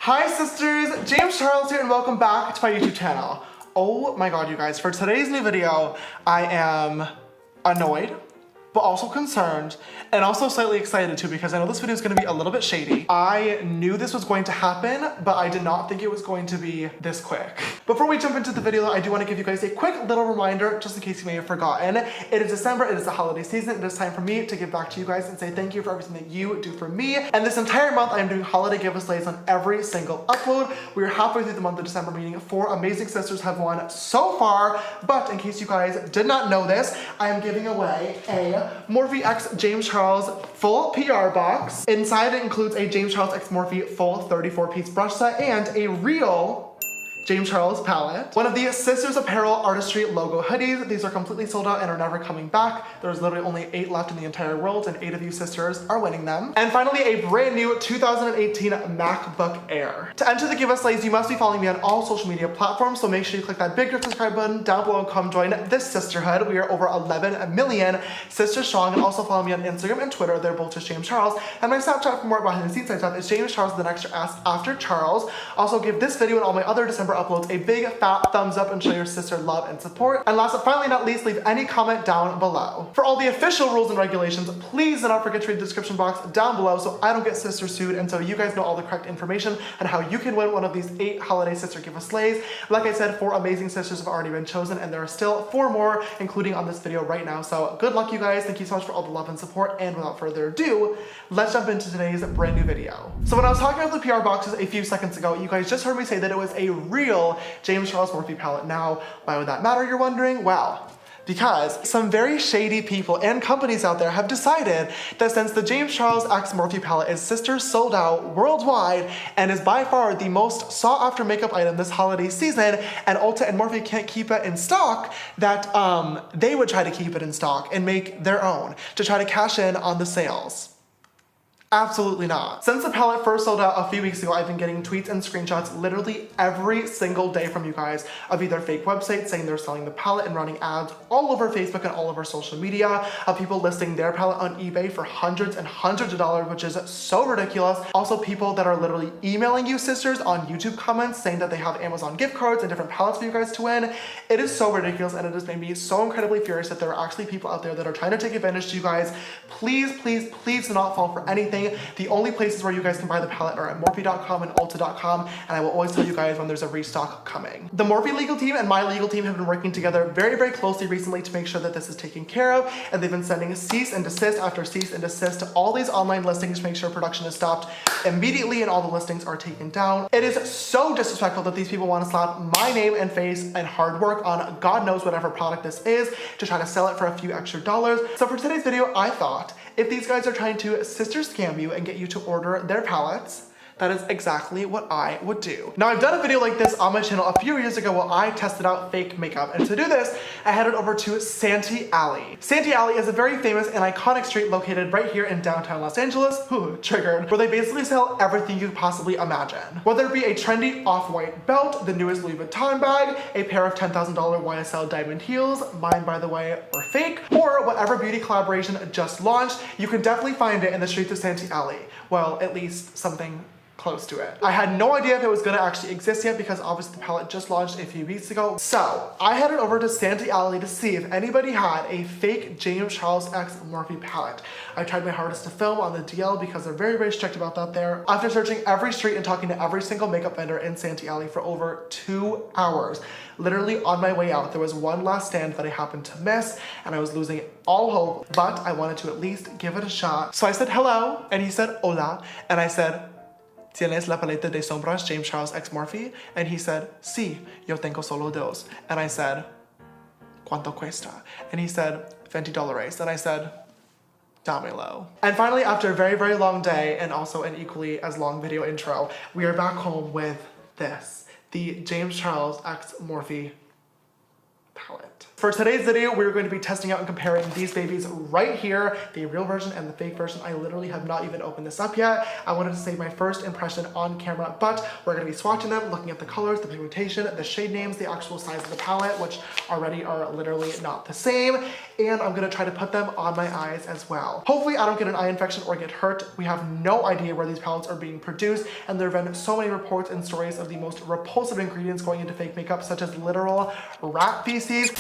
Hi sisters, James Charles here and welcome back to my YouTube channel. Oh my god, you guys, for today's new video, I am annoyed, but also concerned, and also slightly excited too because I know this video is going to be a little bit shady. I knew this was going to happen, but I did not think it was going to be this quick. Before we jump into the video, I do want to give you guys a quick little reminder, just in case you may have forgotten. It is December, it is the holiday season, it is time for me to give back to you guys and say thank you for everything that you do for me. And this entire month, I am doing holiday giveaways on every single upload. We are halfway through the month of December, meaning 4 amazing sisters have won so far. But in case you guys did not know this, I am giving away a Morphe X James Charles full PR box. Inside it includes a James Charles X Morphe full 34-piece brush set and a real James Charles palette. One of the Sisters Apparel Artistry logo hoodies. These are completely sold out and are never coming back. There's literally only 8 left in the entire world and 8 of you sisters are winning them. And finally, a brand new 2018 MacBook Air. To enter the giveaways, you must be following me on all social media platforms, so make sure you click that big red subscribe button down below and come join this sisterhood. We are over 11 million sisters strong, and also follow me on Instagram and Twitter. They're both just James Charles. And my Snapchat for more behind the scenes stuff is James Charles with an extra S after Charles. Also give this video and all my other December uploads a big fat thumbs up and show your sister love and support. And last but finally not least, leave any comment down below. For all the official rules and regulations, please do not forget to read the description box down below so I don't get sister sued and so you guys know all the correct information and how you can win one of these 8 holiday sister giveaways. Like I said, 4 amazing sisters have already been chosen and there are still 4 more including on this video right now. So good luck you guys. Thank you so much for all the love and support, and without further ado, let's jump into today's brand new video. So when I was talking about the PR boxes a few seconds ago, you guys just heard me say that it was a real James Charles Morphe palette. Now, why would that matter, you're wondering? Well, because some very shady people and companies out there have decided that since the James Charles X Morphe palette is sisters sold out worldwide and is by far the most sought after makeup item this holiday season, and Ulta and Morphe can't keep it in stock, that they would try to keep it in stock and make their own to try to cash in on the sales. Absolutely not. Since the palette first sold out a few weeks ago, I've been getting tweets and screenshots literally every single day from you guys of either fake websites saying they're selling the palette and running ads all over Facebook and all over social media, of people listing their palette on eBay for hundreds and hundreds of dollars, which is so ridiculous. Also people that are literally emailing you sisters on YouTube comments saying that they have Amazon gift cards and different palettes for you guys to win. It is so ridiculous and it has made me so incredibly furious that there are actually people out there that are trying to take advantage of you guys. Please, please, please do not fall for anything. The only places where you guys can buy the palette are at Morphe.com and Ulta.com, and I will always tell you guys when there's a restock coming. The Morphe legal team and my legal team have been working together very, very closely recently to make sure that this is taken care of, and they've been sending cease and desist after cease and desist to all these online listings to make sure production is stopped immediately and all the listings are taken down. It is so disrespectful that these people want to slap my name and face and hard work on God knows whatever product this is to try to sell it for a few extra dollars. So for today's video, I thought, if these guys are trying to sister scam you and get you to order their palettes, that is exactly what I would do. Now, I've done a video like this on my channel a few years ago where I tested out fake makeup. And to do this, I headed over to Santee Alley. Santee Alley is a very famous and iconic street located right here in downtown Los Angeles, triggered, where they basically sell everything you could possibly imagine. Whether it be a trendy off-white belt, the newest Louis Vuitton bag, a pair of $10,000 YSL diamond heels, mine by the way are fake, or whatever beauty collaboration just launched, you can definitely find it in the streets of Santee Alley. Well, at least something close to it. I had no idea if it was gonna actually exist yet because obviously the palette just launched a few weeks ago. So I headed over to Santee Alley to see if anybody had a fake James Charles X Morphe palette. I tried my hardest to film on the DL because they're very, very strict about that there. After searching every street and talking to every single makeup vendor in Santee Alley for over 2 hours, literally on my way out, there was one last stand that I happened to miss and I was losing all hope, but I wanted to at least give it a shot. So I said hello and he said hola, and I said, ¿Tienes la paleta de sombras James Charles X Morphe? And he said, sí, yo tengo solo dos. And I said, ¿Cuánto cuesta? And he said, $20. And I said, dámelo. And finally, after a very, very long day and also an equally as long video intro, we are back home with this, the James Charles X Morphe palette. For today's video, we're going to be testing out and comparing these babies right here, the real version and the fake version. I literally have not even opened this up yet. I wanted to save my first impression on camera, but we're going to be swatching them, looking at the colors, the pigmentation, the shade names, the actual size of the palette, which already are literally not the same, and I'm going to try to put them on my eyes as well. Hopefully I don't get an eye infection or get hurt. We have no idea where these palettes are being produced, and there have been so many reports and stories of the most repulsive ingredients going into fake makeup, such as literal rat feces.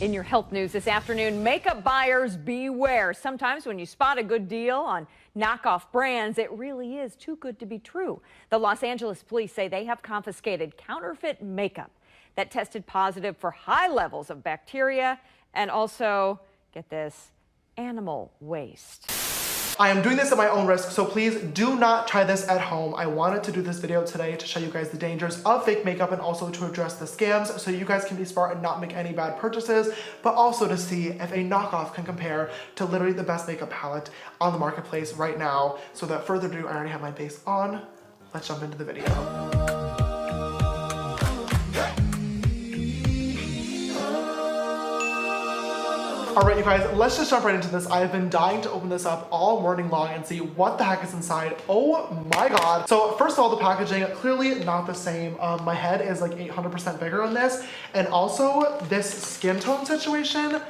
In your health news this afternoon, makeup buyers beware. Sometimes when you spot a good deal on knockoff brands, it really is too good to be true. The Los Angeles police say they have confiscated counterfeit makeup that tested positive for high levels of bacteria and also, get this, animal waste. I am doing this at my own risk, so please do not try this at home. I wanted to do this video today to show you guys the dangers of fake makeup and also to address the scams so you guys can be smart and not make any bad purchases, but also to see if a knockoff can compare to literally the best makeup palette on the marketplace right now. So without further ado, I already have my base on. Let's jump into the video. All right, you guys, let's just jump right into this. I have been dying to open this up all morning long and see what the heck is inside. Oh my God. So first of all, the packaging, clearly not the same. My head is like 800% bigger on this. And also this skin tone situation,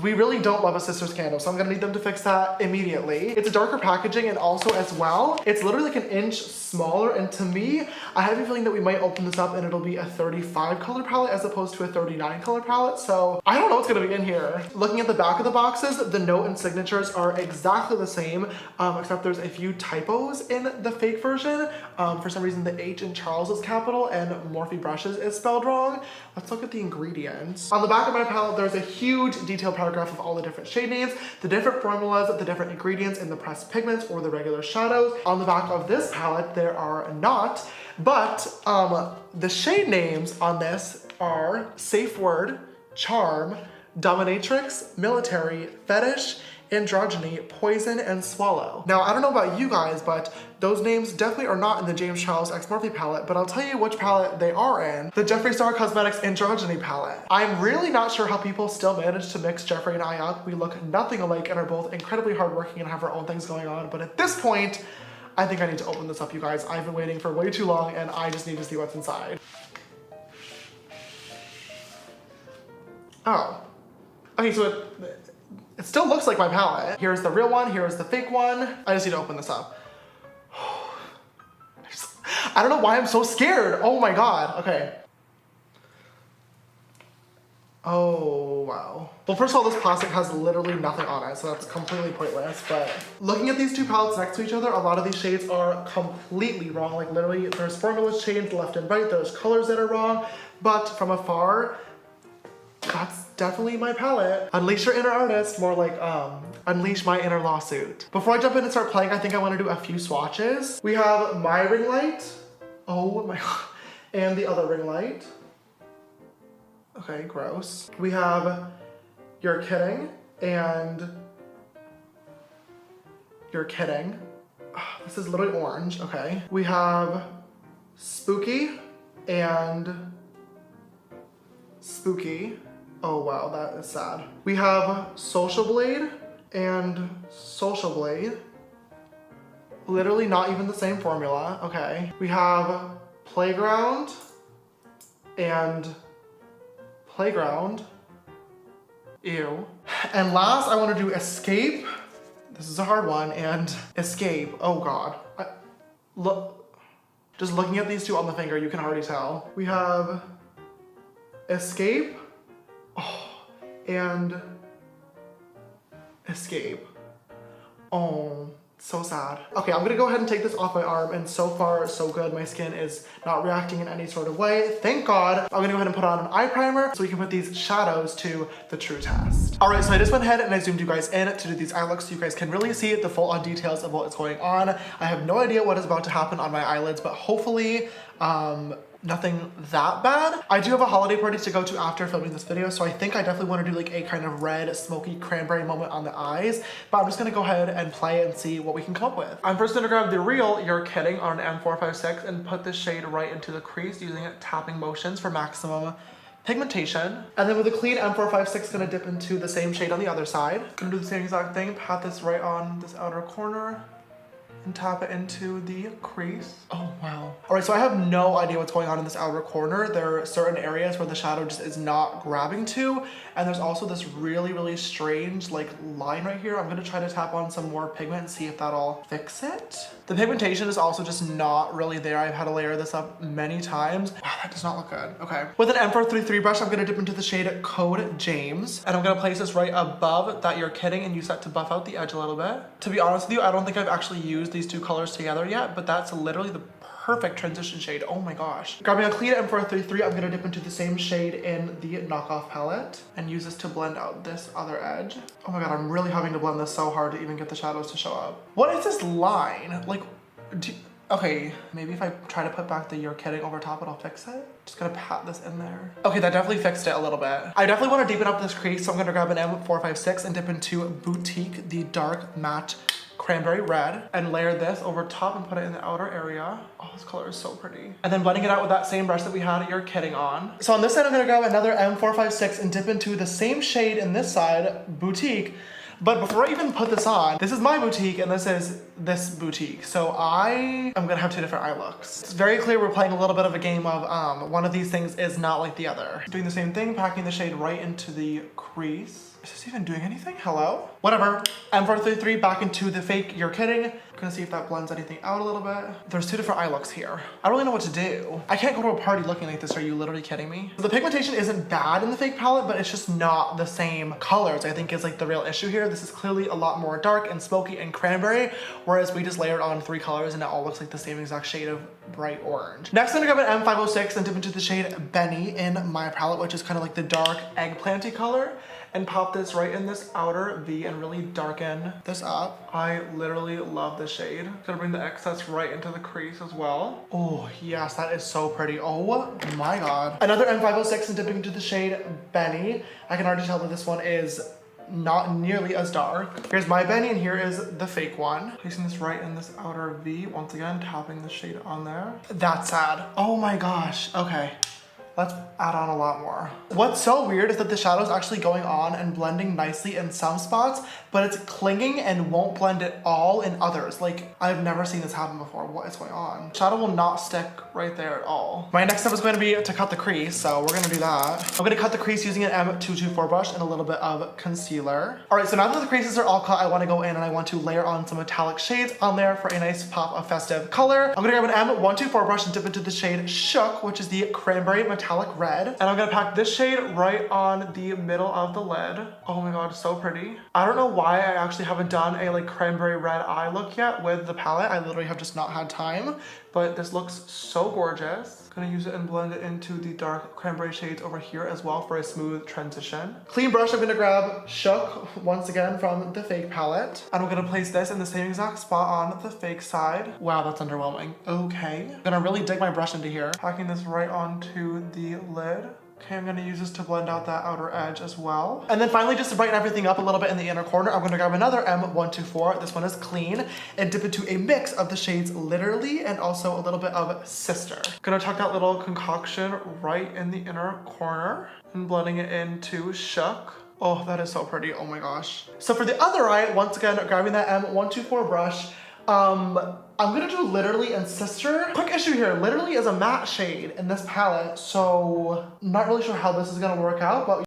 we really don't love a sister's candle, so I'm gonna need them to fix that immediately. It's a darker packaging, and also as well, it's literally like an inch smaller, and to me, I have a feeling that we might open this up and it'll be a 35 color palette as opposed to a 39 color palette, so I don't know what's gonna be in here. Looking at the back of the boxes, the note and signatures are exactly the same, except there's a few typos in the fake version. For some reason, the H in Charles is capital and Morphe brushes is spelled wrong. Let's look at the ingredients. On the back of my palette, there's a huge detailed paragraph of all the different shade names, the different formulas, the different ingredients in the pressed pigments or the regular shadows. On the back of this palette, there are not, but the shade names on this are Safe Word, Charm, Dominatrix, Military, Fetish, Androgyny, Poison, and Swallow. Now, I don't know about you guys, but those names definitely are not in the James Charles X Morphe palette, but I'll tell you which palette they are in. The Jeffree Star Cosmetics Androgyny palette. I'm really not sure how people still manage to mix Jeffree and I up. We look nothing alike and are both incredibly hardworking and have our own things going on, but at this point, I think I need to open this up, you guys. I've been waiting for way too long and I just need to see what's inside. Oh. Okay, so it still looks like my palette. Here's the real one, here's the fake one. I just need to open this up. I don't know why I'm so scared. Oh my God, okay. Oh, wow. Well, first of all, this plastic has literally nothing on it, so that's completely pointless, but looking at these two palettes next to each other, a lot of these shades are completely wrong. Like literally, there's formula shades left and right, there's colors that are wrong, but from afar, that's definitely my palette. Unleash your inner artist, more like unleash my inner lawsuit. Before I jump in and start playing, I think I want to do a few swatches. We have my ring light. Oh my God. And the other ring light. Okay, gross. We have You're Kidding and You're Kidding. This is literally orange, okay. We have Spooky and Spooky. Oh wow, that is sad. We have Social Blade and Social Blade. Literally not even the same formula, okay. We have Playground and Playground. Ew. And last, I want to do Escape. This is a hard one, and Escape. Oh God. Look, just looking at these two on the finger, you can already tell. We have Escape, and Escape. Oh, so sad. Okay, I'm gonna go ahead and take this off my arm, and so far, so good. My skin is not reacting in any sort of way. Thank God. I'm gonna go ahead and put on an eye primer so we can put these shadows to the true test. All right, so I just went ahead and I zoomed you guys in to do these eye looks so you guys can really see the full on details of what is going on. I have no idea what is about to happen on my eyelids, but hopefully, nothing that bad. I do have a holiday party to go to after filming this video, so I think I definitely want to do like a kind of red, smoky cranberry moment on the eyes, but I'm just gonna go ahead and play and see what we can come up with. I'm first gonna grab the real You're Kidding on an M456 and put this shade right into the crease using tapping motions for maximum pigmentation. And then with a clean M456, gonna dip into the same shade on the other side. Gonna do the same exact thing, pat this right on this outer corner and tap it into the crease. Oh, wow. All right, so I have no idea what's going on in this outer corner. There are certain areas where the shadow just is not grabbing to, and there's also this really, really strange like line right here. I'm gonna try to tap on some more pigment and see if that'll fix it. The pigmentation is also just not really there. I've had to layer this up many times. Wow, that does not look good. Okay. With an M433 brush, I'm gonna dip into the shade Code James, and I'm gonna place this right above That You're Kidding and use that to buff out the edge a little bit. To be honest with you, I don't think I've actually used these two colors together yet, but that's literally the perfect transition shade. Oh my gosh. Grabbing a clean M433, I'm gonna dip into the same shade in the knockoff palette and use this to blend out this other edge. Oh my god, I'm really having to blend this so hard to even get the shadows to show up. What is this line? Like, okay, maybe if I try to put back the You're Kidding over top, it'll fix it. Just gonna pat this in there. Okay, that definitely fixed it a little bit. I definitely want to deepen up this crease, so I'm gonna grab an M456 and dip into Boutique, the dark matte cranberry red, and layer this over top and put it in the outer area. Oh, this color is so pretty. And then blending it out with that same brush that we had You're Kidding on. So on this side, I'm gonna grab another M456 and dip into the same shade in this side, Boutique. But before I even put this on, this is my boutique and this is this boutique. So I am gonna have two different eye looks. It's very clear we're playing a little bit of a game of one of these things is not like the other. Doing the same thing, packing the shade right into the crease. Is this even doing anything? Hello? Whatever. M433 back into the fake You're Kidding. Gonna see if that blends anything out a little bit. There's two different eye looks here. I don't really know what to do. I can't go to a party looking like this. Are you literally kidding me? The pigmentation isn't bad in the fake palette, but it's just not the same colors, I think is like the real issue here. This is clearly a lot more dark and smoky and cranberry, whereas we just layered on 3 colors and it all looks like the same exact shade of bright orange. Next, I'm gonna grab an M506 and dip into the shade Benny in my palette, which is kind of like the dark eggplanty color, and pop this right in this outer V and really darken this up. I literally love this shade. Gonna bring the excess right into the crease as well. Oh yes, that is so pretty. Oh my god. Another M506 and dipping into the shade Benny. I can already tell that this one is not nearly as dark. Here's my Benny and here is the fake one. Placing this right in this outer V. Once again, tapping the shade on there. That's sad. Oh my gosh. Okay. Let's add on a lot more. What's so weird is that the shadow's actually going on and blending nicely in some spots, but it's clinging and won't blend at all in others. Like, I've never seen this happen before. What is going on? Shadow will not stick right there at all. My next step is going to be to cut the crease, so we're gonna do that. I'm gonna cut the crease using an M224 brush and a little bit of concealer. All right, so now that the creases are all cut, I wanna go in and I want to layer on some metallic shades on there for a nice pop of festive color. I'm gonna grab an M124 brush and dip into the shade Shook, which is the cranberry metallic red. And I'm gonna pack this shade right on the middle of the lid. Oh my god, so pretty. I don't know why I actually haven't done a like cranberry red eye look yet with the palette. I literally have just not had time, but this looks so gorgeous. Gonna use it and blend it into the dark cranberry shades over here as well for a smooth transition. Clean brush, I'm gonna grab Shook once again from the fake palette. And I'm gonna place this in the same exact spot on the fake side. Wow, that's underwhelming. Okay. I'm gonna really dig my brush into here. Packing this right onto the lid. Okay, I'm gonna use this to blend out that outer edge as well. And then finally, just to brighten everything up a little bit in the inner corner, I'm gonna grab another M124. This one is clean, and dip into a mix of the shades Literally and also a little bit of Sister. Gonna tuck that little concoction right in the inner corner and blending it into Shook. Oh, that is so pretty, oh my gosh. So for the other eye, once again, grabbing that M124 brush, I'm gonna do Literally and Sister. Quick issue here, Literally is a matte shade in this palette, so I'm not really sure how this is gonna work out, but